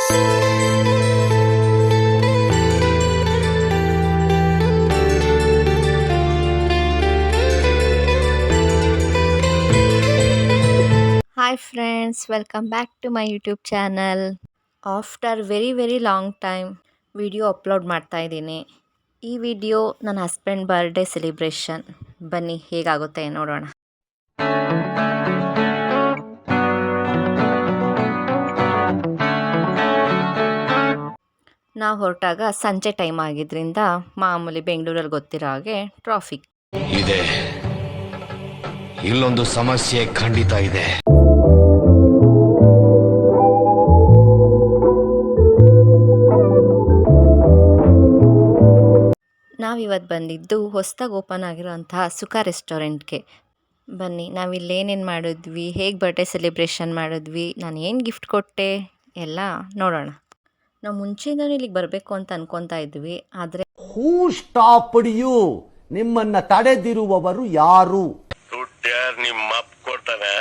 Hi friends, welcome back to my YouTube channel. After very long time video upload ಮಾಡ್ತಾ ಇದ್ದೀನಿ. ಈ video ನನ್ನ husband birthday celebration. ಬನ್ನಿ ಹೇಗಾಗುತ್ತೆ ನೋಡೋಣ. ನಾವು ಹೊರಟಾಗ ಸಂಜೆ ಟೈಮ್ ಆಗಿದ್ರಿಂದ ಮಾಮೂಲಿ ಬೆಂಗಳೂರಲ್ಲಿ ಗೊತ್ತಿರೋ ಹಾಗೆ ಟ್ರಾಫಿಕ್ ಇದೆ. ಇಲ್ಲೊಂದು ಸಮಸ್ಯೆ ಖಂಡಿತ ಇದೆ. ನಾವಿವತ್ತು ಬಂದಿದ್ದು ಹೊಸದಾಗಿ ಓಪನ್ ಆಗಿರೋಂತಹ ಸುಖ ರೆಸ್ಟೋರೆಂಟ್ಗೆ. ಬನ್ನಿ ನಾವಿಲ್ಲೇನೇನು ಮಾಡಿದ್ವಿ, ಹೇಗೆ ಬರ್ಡೇ ಸೆಲಿಬ್ರೇಷನ್ ಮಾಡಿದ್ವಿ, ನಾನು ಏನು ಗಿಫ್ಟ್ ಕೊಟ್ಟೆ ಎಲ್ಲ ನೋಡೋಣ. ನಾವು ಮುಂಚೆಯಿಂದನೂ ಇಲ್ಲಿಗೆ ಬರಬೇಕು ಅಂತ ಅನ್ಕೊತಾ ಇದ್ವಿ. ಆದರೆ ಹೂ ಸ್ಟಾಪ್ಡ್ ಯು? ನಿಮ್ಮನ್ನ ತಡೆದಿರುವವರು ಯಾರು? ನಿಮ್ಮ ಅಪ್ಪ ಕೊಡ್ತಾನೆ.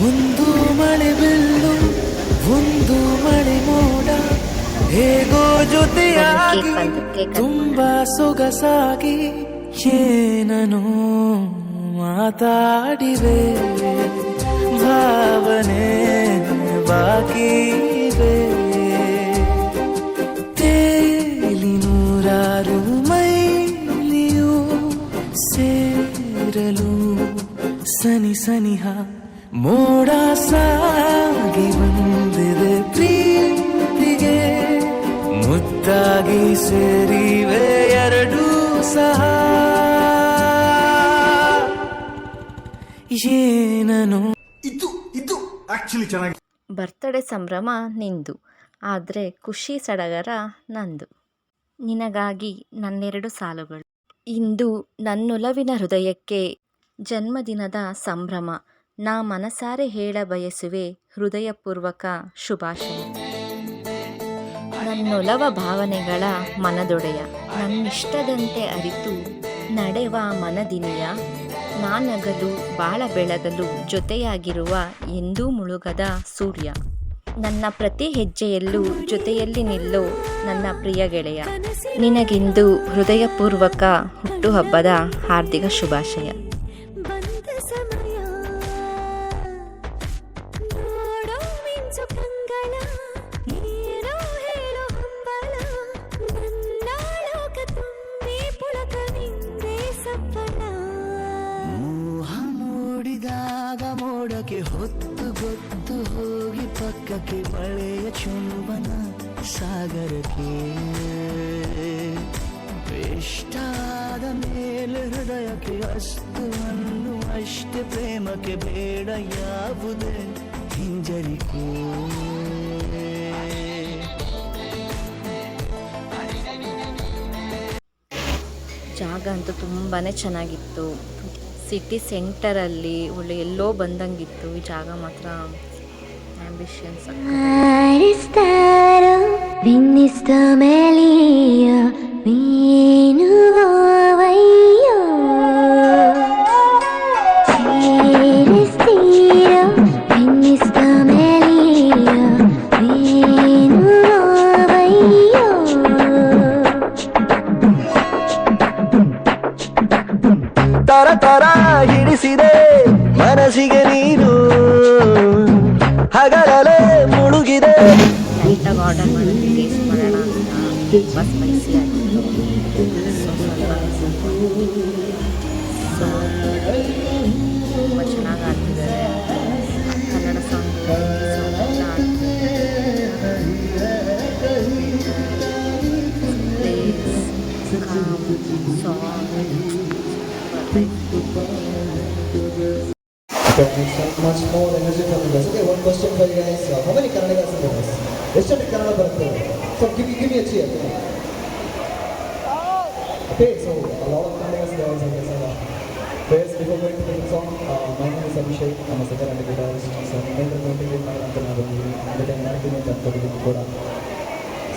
ಒಂದು ಮಳೆ ಬೆಲ್ಲು, ಒಂದು ಮಳೆ ಮೋಡ, ಹೇಗೋ ಜೊತೆಯಾಗಿ ತುಂಬಾ ಸೊಗಸಾಗಿ ಏನೋ ಮಾತಾಡಿವೆ, ಭಾವನೆ ಬಾಕಿ ಇವೆ. ತೇಲಿ ನೂರಾರು ಮೈಲಿಯು ಸೇರಲು ಸನಿ ಸನಿಹ ಮೋಡ ಸಾಗಿ ಬಂದಿದೆ ಪ್ರೀತಿಗೆ, ಮುದ್ದಾಗಿ ಸೇರಿವೆ ಎರಡೂ ಸಹ. ಏನನು ಇದು ಆಕ್ಚುಲಿ ಚೆನ್ನಾಗಿ. ಬರ್ತಡೇ ಸಂಭ್ರಮ ನಿಂದು, ಆದರೆ ಖುಷಿ ಸಡಗರ ನಂದು. ನಿನಗಾಗಿ ನನ್ನೆರಡು ಸಾಲುಗಳು. ಇಂದು ನನ್ನೊಲವಿನ ಹೃದಯಕ್ಕೆ ಜನ್ಮದಿನದ ಸಂಭ್ರಮ. ನಾ ಮನಸಾರೆ ಹೇಳ ಬಯಸುವೆ ಹೃದಯಪೂರ್ವಕ ಶುಭಾಶಯ. ನನ್ನೊಲವ ಭಾವನೆಗಳ ಮನದೊಡೆಯ, ನನ್ನಿಷ್ಟದಂತೆ ಅರಿತು ನಡೆವ ಮನದಿನಿಯ. ನಾನಗಲು ಬಾಳ ಬೆಳಗಲು ಜೊತೆಯಾಗಿರುವ ಎಂದೂ ಮುಳುಗದ ಸೂರ್ಯ. ನನ್ನ ಪ್ರತಿ ಹೆಜ್ಜೆಯಲ್ಲೂ ಜೊತೆಯಲ್ಲಿ ನಿಲ್ಲೋ ನನ್ನ ಪ್ರಿಯ ಗೆಳೆಯ. ನಿನಗಿಂದು ಹೃದಯಪೂರ್ವಕ ಹುಟ್ಟುಹಬ್ಬದ ಹಾರ್ದಿಕ ಶುಭಾಶಯ. ಮೋಡಕ್ಕೆ ಹೊತ್ತು ಗೊತ್ತು ಹೋಗಿ ಪಕ್ಕಕ್ಕೆ ಮಳೆಯ ಚುಂಬನ ಸಾಗರಕ್ಕೆ. ಇಷ್ಟಾದ ಮೇಲೆ ಹೃದಯಕ್ಕೆ ಅಷ್ಟು ಅನ್ನು ಅಷ್ಟೇ ಪ್ರೇಮಕ್ಕೆ ಬೇಡ ಯಾವುದೇ ಹಿಂಜರಿಕೆ. ಜಾಗ ಅಂತೂ ತುಂಬಾ ಚೆನ್ನಾಗಿತ್ತು. ಸಿಟಿ ಸೆಂಟರಲ್ಲಿ ಒಳ್ಳೆ ಎಲ್ಲೋ ಬಂದಂಗಿತ್ತು. ಈ ಜಾಗ ಮಾತ್ರ ಆಂಬಿಷನ್ಸ್. ತರ ತರ ಹಿಡಿಸಿದೆ ಮನಸ್ಸಿಗೆ ನೀನು, ಹಗಲೇ ಮುಳುಗಿದೆ. ಲೈಟಾಗಿ ಆರ್ಡರ್ ಮಾಡೋದು ಟೇಸ್ಟ್ ಮಾಡೋಣ ಅಂತ. ತುಂಬ ಸ್ಪೈಸಿ ಆಗಿತ್ತು. ತುಂಬ ಚೆನ್ನಾಗಿ ಆಗ್ತಿದ್ದಾರೆ. Kannada song much more energy from you guys. Okay, one question for you guys. How many Kannada singers? ಎಷ್ಟು ಕನ್ನಡ ಬರುತ್ತೆ? So give me a cheer. Okay, so a lot of Kannada singers and guys. First, before going to the song, my name is Abhishek. I'm a singer and a guitarist. So I'm going to make my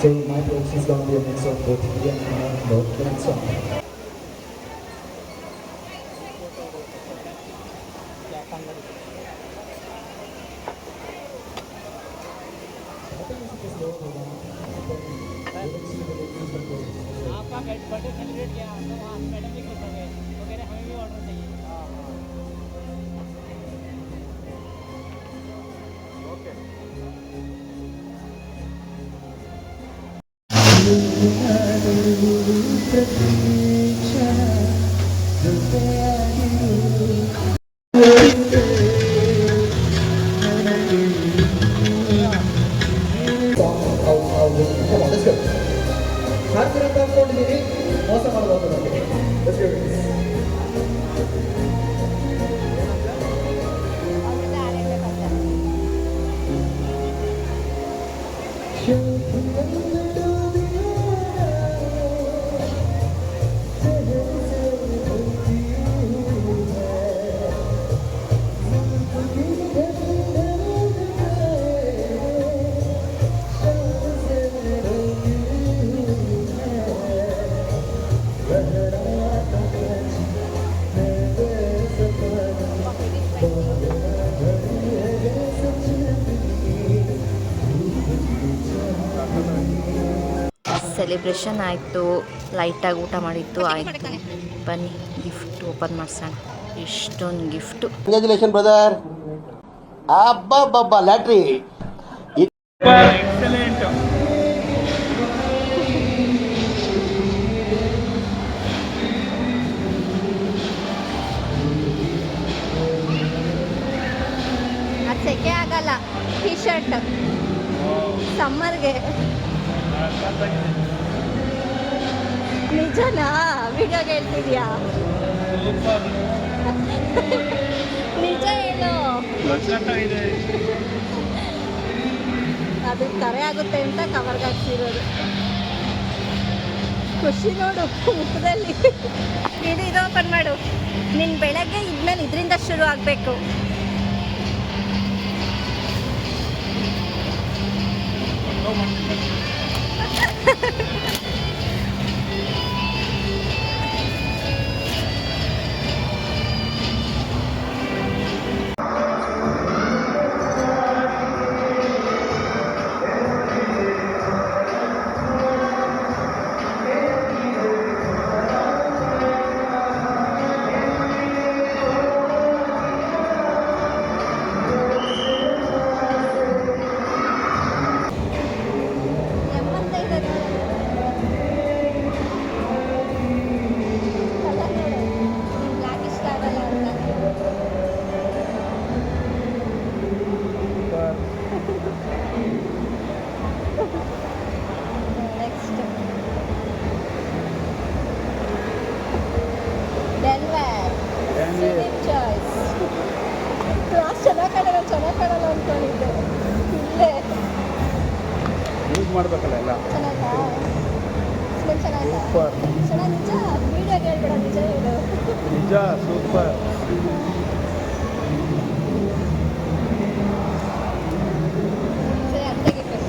So my production is going to be a mix of both Indian and both. The next song. आपका birthday celebrate किया तो वहाँ madam भी खुश हो गए, वो कह रहे हमें भी ऑर्डर चाहिए। Come on, let's go. Confident ಅಂದ್ಕೊಂಡಿದ್ದೀನಿ, ಮೋಸ ಮಾಡಬಾರ್ದು ನಮಗೆ. Let's go. ಸೆಲೆಬ್ರೇಷನ್ ಆಯಿತು, ಲೈಟಾಗಿ ಊಟ ಮಾಡಿದ್ದು ಆಯಿತು. ಬನ್ನಿ ಗಿಫ್ಟ್ ಓಪನ್ ಮಾಡಿಸೋಣ. ಇಷ್ಟೊಂದು ಗಿಫ್ಟು. Congratulation brother. ಅಬ್ಬಬ್ಬಬ್ಬ ಲ್ಯಾಟ್ರಿ. ಅದು ಸೆಕೆ ಆಗಲ್ಲ. ಟೀ ಶರ್ಟ್ ಸಮ್ಮರ್ಗೆ. ನಿಜನಾ? ವಿಡಿಯೋಗೆ ಹೇಳ್ತಿದ್ಯಾ? ನಿಜ ಹೇಳು. ಅದು ಕರೆ ಆಗುತ್ತೆ ಅಂತ ಕವರ್ಗೆ ಹಾಕ್ಸಿರೋದು. ಖುಷಿ ನೋಡು ಮುಖದಲ್ಲಿ. ಇದು ಓಪನ್ ಮಾಡು. ನಿನ್ನ ಬೆಳಗ್ಗೆ ಇದ್ಮೇಲೆ ಇದರಿಂದ ಶುರು ಆಗಬೇಕು. ಕ್ಲಾಸ್ ಚೆನ್ನಾಗಿ ಕಾಣಲ್ಲ ಅಂದ್ಕೊಂಡಿದ್ದೆ. ಇಲ್ಲೇ ಯೂಸ್ ಮಾಡಬೇಕಲ್ಲ ಎಲ್ಲ. ಚೆನ್ನಾಗಾ? ಸ್ಮೆಲ್ ಚೆನ್ನಾಗಾ? ಚೆನ್ನಾಗಿ. ನಿಜ ವಿಡಿಯೋಗೆ ಹೇಳ್ಬೇಡ, ನಿಜ ಹೇಳು. ನಿಜ ಸೂಪರ್. ಸರಿ, ಅತ್ತೆಗೆ ಕೊಡು.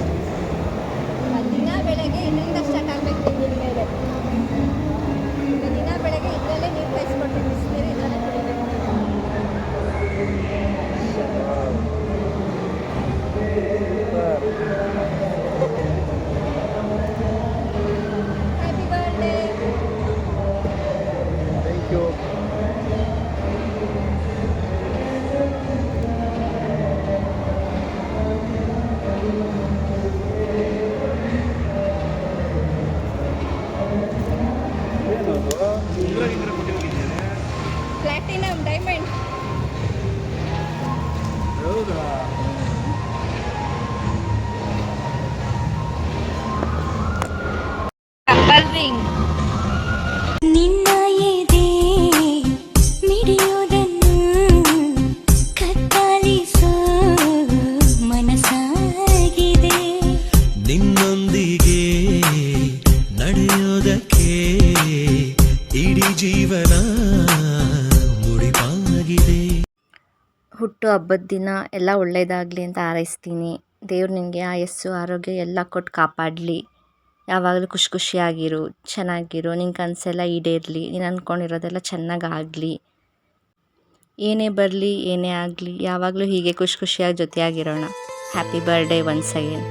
ದಿನ ಬೆಳಗ್ಗೆ ಇದರಿಂದ ಸ್ಟಾರ್ಟ್ ಆಗಬೇಕು ನಿನ್ನ ಮೇಲೆ. ದಿನ ಬೆಳಗ್ಗೆ ಇದರಲ್ಲೇ ನೀರು ಕಾಯಿಸ್ಕೊಡ್ತೀನಿ, ಬಿಸಿನೀರು ಇದರಲ್ಲೇ ಕುಡಿಬೇಕು. Happy birthday. Thank you. Platinum diamond. ಹೌದಾ? Couple ring. ನಿನ್ನ ಎದೆ ಮಿಡಿಯುವುದನ್ನು ಕತ್ತಲಿಸೋ ಮನಸ್ಸಾಗಿದೆ. ನಿನ್ನೊಂದಿಗೆ ನಡೆಯೋದಕ್ಕೆ ಇಡೀ ಜೀವನ ಮುಡಿಪಾಗಿದೆ. ಹುಟ್ಟು ಹಬ್ಬದ ದಿನ ಎಲ್ಲ ಒಳ್ಳೆಯದಾಗಲಿ ಅಂತ ಹಾರೈಸ್ತೀನಿ. ದೇವ್ರು ನಿನಗೆ ಆಯಸ್ಸು ಆರೋಗ್ಯ ಎಲ್ಲ ಕೊಟ್ಟು ಕಾಪಾಡಲಿ. ಯಾವಾಗಲೂ ಖುಷಿ ಖುಷಿಯಾಗಿರು, ಚೆನ್ನಾಗಿರು. ನಿನ್ನ ಕನಸೆಲ್ಲ ಈಡೇರಲಿ. ನೀನು ಅಂದ್ಕೊಂಡಿರೋದೆಲ್ಲ ಚೆನ್ನಾಗಾಗಲಿ. ಏನೇ ಬರಲಿ ಏನೇ ಆಗಲಿ ಯಾವಾಗಲೂ ಹೀಗೆ ಖುಷಿ ಖುಷಿಯಾಗಿ ಜೊತೆಯಾಗಿರೋಣ. Happy birthday once again.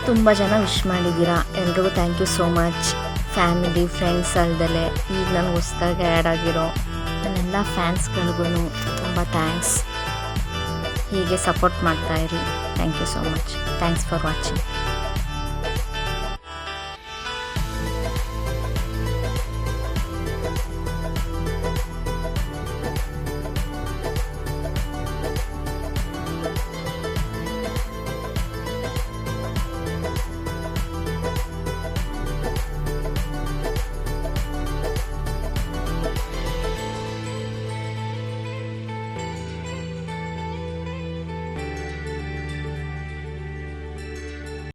ತುಂಬ ಜನ ವಿಶ್ ಮಾಡಿದ್ದೀರಾ, ಎಲ್ರಿಗೂ thank you so much. Family friends ಅಲ್ದಲೆ ಈಗ ನನಗೆ ಹೊಸ್ದಾಗಿ ಆ್ಯಡ್ ಆಗಿರೋ ನನ್ನೆಲ್ಲ ಫ್ಯಾನ್ಸ್ಗಳಿಗೂ ತುಂಬ ಥ್ಯಾಂಕ್ಸ್. ಹೀಗೆ ಸಪೋರ್ಟ್ ಮಾಡ್ತಾಯಿರಿ. Thank you so much. Thanks for watching.